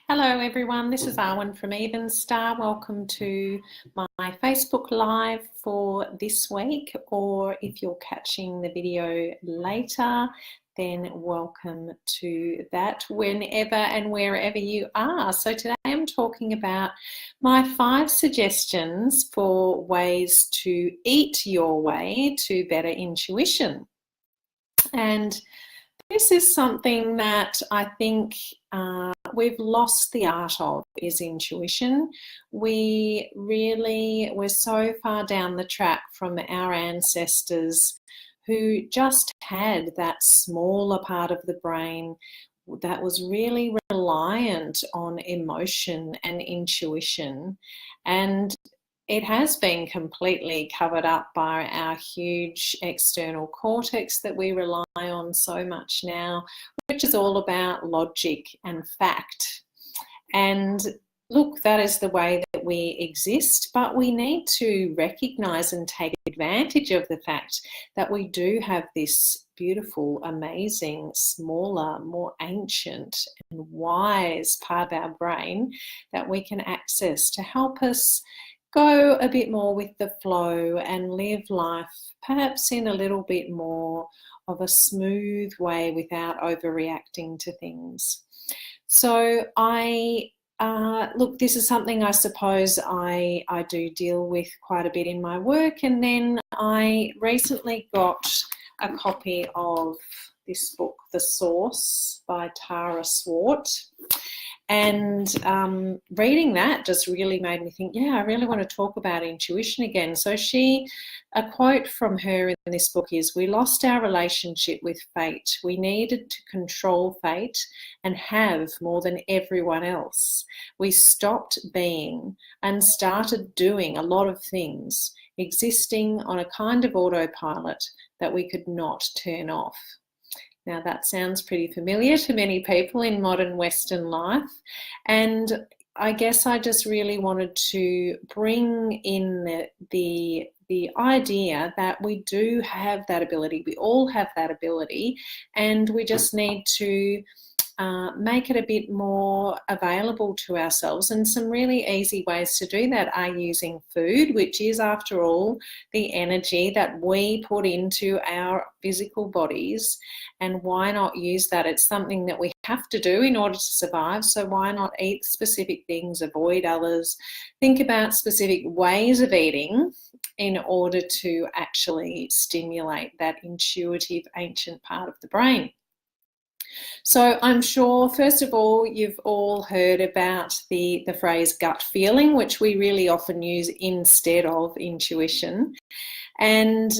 Hello everyone, this is Arwen from Even Star. Welcome to my Facebook Live for this week, or if you're catching the video later, then welcome to that whenever and wherever you are. So today I'm talking about my 5 suggestions for ways to eat your way to better intuition. And this is something that I think we've lost the art of, is intuition. We're so far down the track from our ancestors who just had that smaller part of the brain that was really reliant on emotion and intuition. And it has been completely covered up by our huge external cortex that we rely on so much now, which is all about logic and fact. And look, that is the way that we exist, but we need to recognise and take advantage of the fact that we do have this beautiful, amazing, smaller, more ancient and wise part of our brain that we can access to help us go a bit more with the flow and live life perhaps in a little bit more of a smooth way without overreacting to things. So look, this is something I suppose I do deal with quite a bit in my work, and then I recently got a copy of this book, The Source by Tara Swart. And reading that just really made me think, yeah, I really want to talk about intuition again. So a quote from her in this book is, "We lost our relationship with fate. We needed to control fate and have more than everyone else. We stopped being and started doing a lot of things, existing on a kind of autopilot that we could not turn off." Now that sounds pretty familiar to many people in modern Western life, and I guess I just really wanted to bring in the idea that we do have that ability. We all have that ability, and we just need to make it a bit more available to ourselves. And some really easy ways to do that are using food, which is, after all, the energy that we put into our physical bodies. And why not use that? It's something that we have to do in order to survive. So why not eat specific things, avoid others, think about specific ways of eating in order to actually stimulate that intuitive ancient part of the brain. So I'm sure, first of all, you've all heard about the phrase gut feeling, which we really often use instead of intuition. And,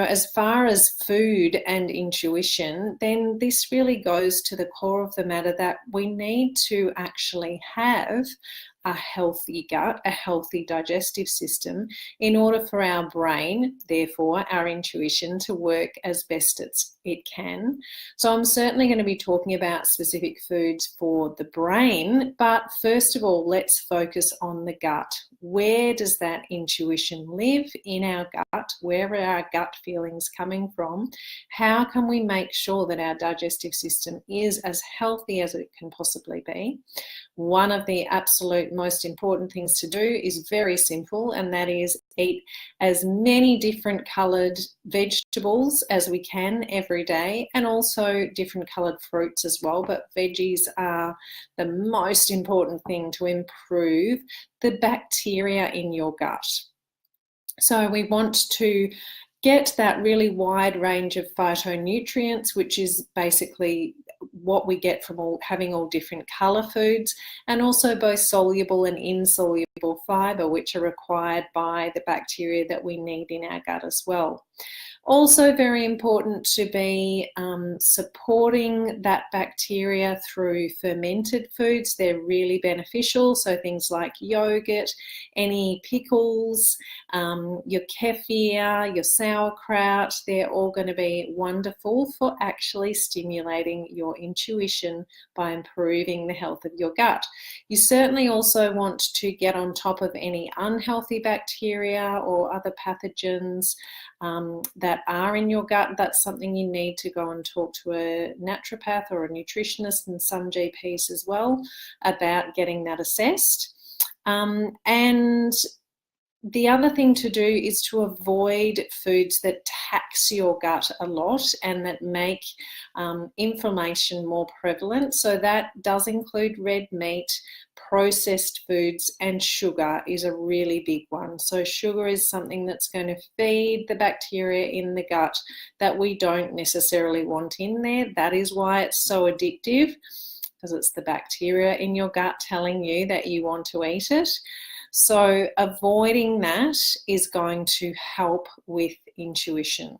as far as food and intuition, then this really goes to the core of the matter that we need to actually have a healthy gut, a healthy digestive system, in order for our brain, therefore our intuition, to work as best it can. So I'm certainly going to be talking about specific foods for the brain, but first of all, let's focus on the gut. Where does that intuition live in our gut? Where are our gut feelings coming from? How can we make sure that our digestive system is as healthy as it can possibly be? One of the absolute most important things to do is very simple, and that is eat as many different coloured vegetables as we can every day, and also different coloured fruits as well. But veggies are the most important thing to improve the bacteria in your gut. So we want to get that really wide range of phytonutrients, which is basically what we get from having all different colour foods, and also both soluble and insoluble fibre, which are required by the bacteria that we need in our gut as well. Also very important to be supporting that bacteria through fermented foods. They're really beneficial. So things like yogurt, any pickles, your kefir, your sauerkraut, they're all going to be wonderful for actually stimulating your intuition by improving the health of your gut. You certainly also want to get on top of any unhealthy bacteria or other pathogens that that are in your gut, that's something you need to go and talk to a naturopath or a nutritionist, and some GPs as well, about getting that assessed. And the other thing to do is to avoid foods that tax your gut a lot and that make inflammation more prevalent. So that does include red meat, processed foods, and sugar is a really big one. So sugar is something that's going to feed the bacteria in the gut that we don't necessarily want in there. That is why it's so addictive, because it's the bacteria in your gut telling you that you want to eat it. So avoiding that is going to help with intuition.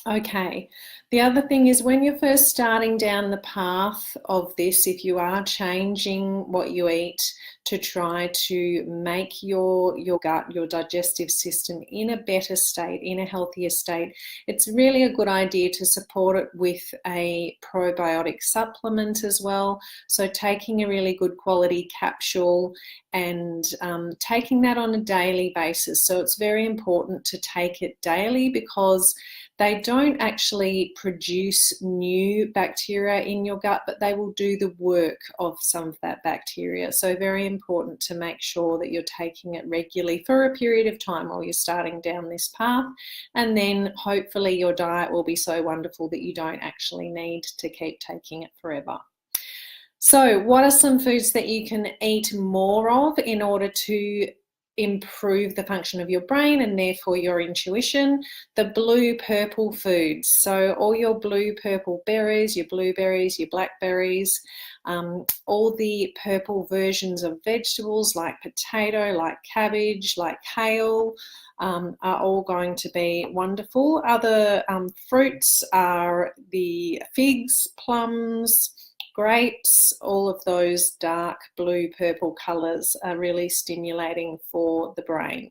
Okay, the other thing is, when you're first starting down the path of this, if you are changing what you eat to try to make your gut, your digestive system in a better state, in a healthier state, it's really a good idea to support it with a probiotic supplement as well. So taking a really good quality capsule and taking that on a daily basis. So it's very important to take it daily, because they don't actually produce new bacteria in your gut, but they will do the work of some of that bacteria. So very important to make sure that you're taking it regularly for a period of time while you're starting down this path. And then hopefully your diet will be so wonderful that you don't actually need to keep taking it forever. So what are some foods that you can eat more of in order to improve the function of your brain and therefore your intuition? The blue-purple foods. So all your blue-purple berries, your blueberries, your blackberries, all the purple versions of vegetables like potato, like cabbage, like kale, are all going to be wonderful. Other fruits are the figs, plums, grapes. All of those dark blue purple colours are really stimulating for the brain.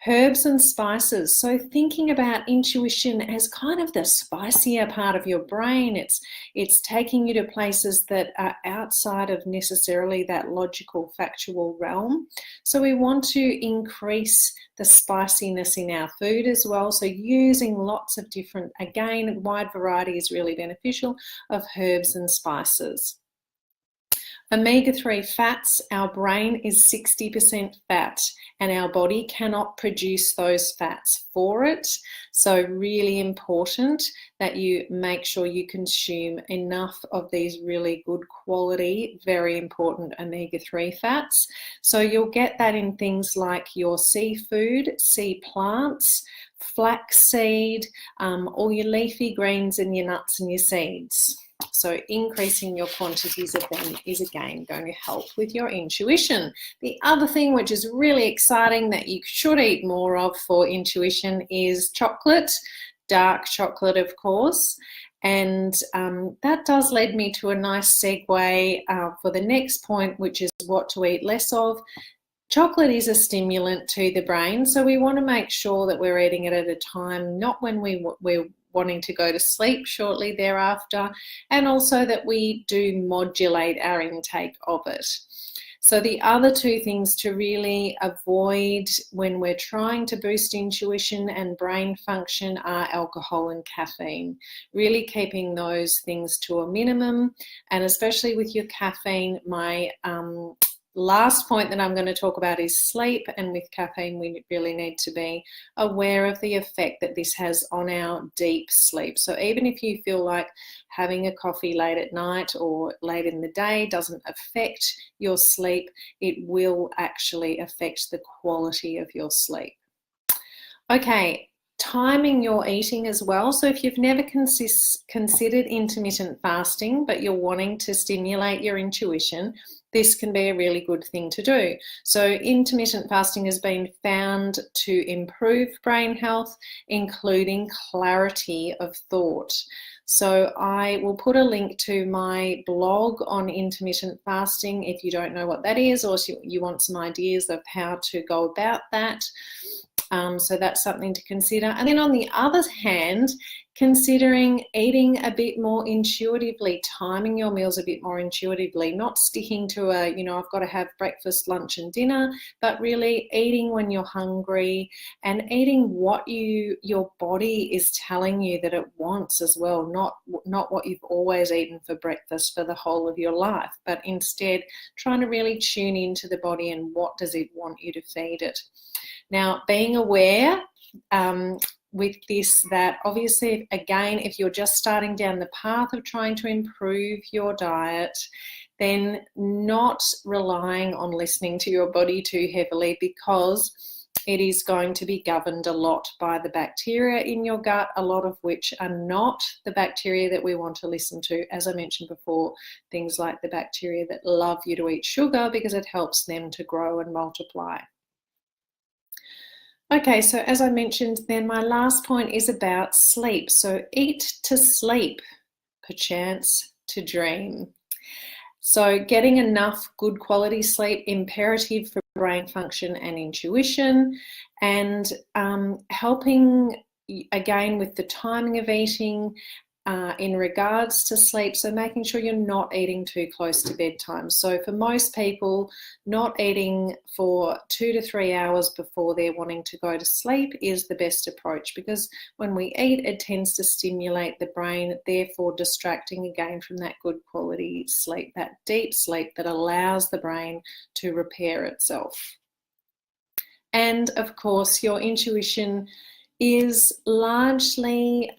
Herbs and spices. So thinking about intuition as kind of the spicier part of your brain. It's taking you to places that are outside of necessarily that logical, factual realm. So we want to increase the spiciness in our food as well. So using lots of different, again, a wide variety is really beneficial, of herbs and spices. Omega-3 fats, our brain is 60% fat and our body cannot produce those fats for it. So really important that you make sure you consume enough of these really good quality, very important omega-3 fats. So you'll get that in things like your seafood, sea plants, flaxseed, all your leafy greens and your nuts and your seeds. So increasing your quantities of them is again going to help with your intuition. The other thing which is really exciting that you should eat more of for intuition is chocolate, dark chocolate of course. And that does lead me to a nice segue for the next point, which is what to eat less of. Chocolate is a stimulant to the brain, so we want to make sure that we're eating it at a time, not when we're wanting to go to sleep shortly thereafter, and also that we do modulate our intake of it. So the other two things to really avoid when we're trying to boost intuition and brain function are alcohol and caffeine. Really keeping those things to a minimum, and especially with your caffeine, my last point that I'm going to talk about is sleep, and with caffeine we really need to be aware of the effect that this has on our deep sleep. So even if you feel like having a coffee late at night or late in the day doesn't affect your sleep, it will actually affect the quality of your sleep. Okay, timing your eating as well. So if you've never considered intermittent fasting but you're wanting to stimulate your intuition, this can be a really good thing to do. So intermittent fasting has been found to improve brain health, including clarity of thought. So I will put a link to my blog on intermittent fasting if you don't know what that is, or you want some ideas of how to go about that. So that's something to consider. And then on the other hand, considering eating a bit more intuitively, timing your meals a bit more intuitively, not sticking to a, I've got to have breakfast, lunch and dinner, but really eating when you're hungry and eating what your body is telling you that it wants as well, not what you've always eaten for breakfast for the whole of your life, but instead trying to really tune into the body and what does it want you to feed it. Now, being aware with this, that obviously, again, if you're just starting down the path of trying to improve your diet, then not relying on listening to your body too heavily, because it is going to be governed a lot by the bacteria in your gut, a lot of which are not the bacteria that we want to listen to. As I mentioned before, things like the bacteria that love you to eat sugar because it helps them to grow and multiply. Okay, so as I mentioned, then my last point is about sleep. So eat to sleep, perchance to dream. So getting enough good quality sleep, imperative for brain function and intuition, and helping again with the timing of eating in regards to sleep. So making sure you're not eating too close to bedtime. So for most people, not eating for 2 to 3 hours before they're wanting to go to sleep is the best approach, because when we eat, it tends to stimulate the brain, therefore distracting again from that good quality sleep, that deep sleep that allows the brain to repair itself. And of course, your intuition is largely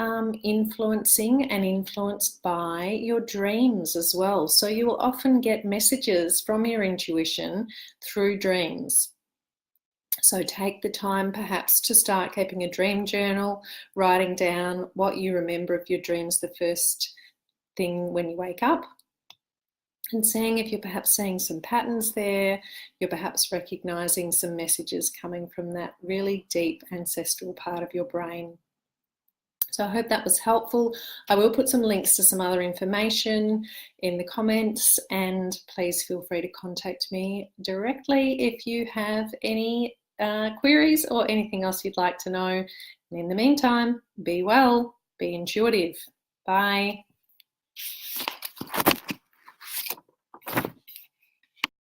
influencing and influenced by your dreams as well. So you will often get messages from your intuition through dreams. So take the time perhaps to start keeping a dream journal, writing down what you remember of your dreams the first thing when you wake up, and seeing if you're perhaps seeing some patterns there, you're perhaps recognizing some messages coming from that really deep ancestral part of your brain. So I hope that was helpful. I will put some links to some other information in the comments, and please feel free to contact me directly if you have any queries or anything else you'd like to know. And in the meantime, be well, be intuitive. Bye.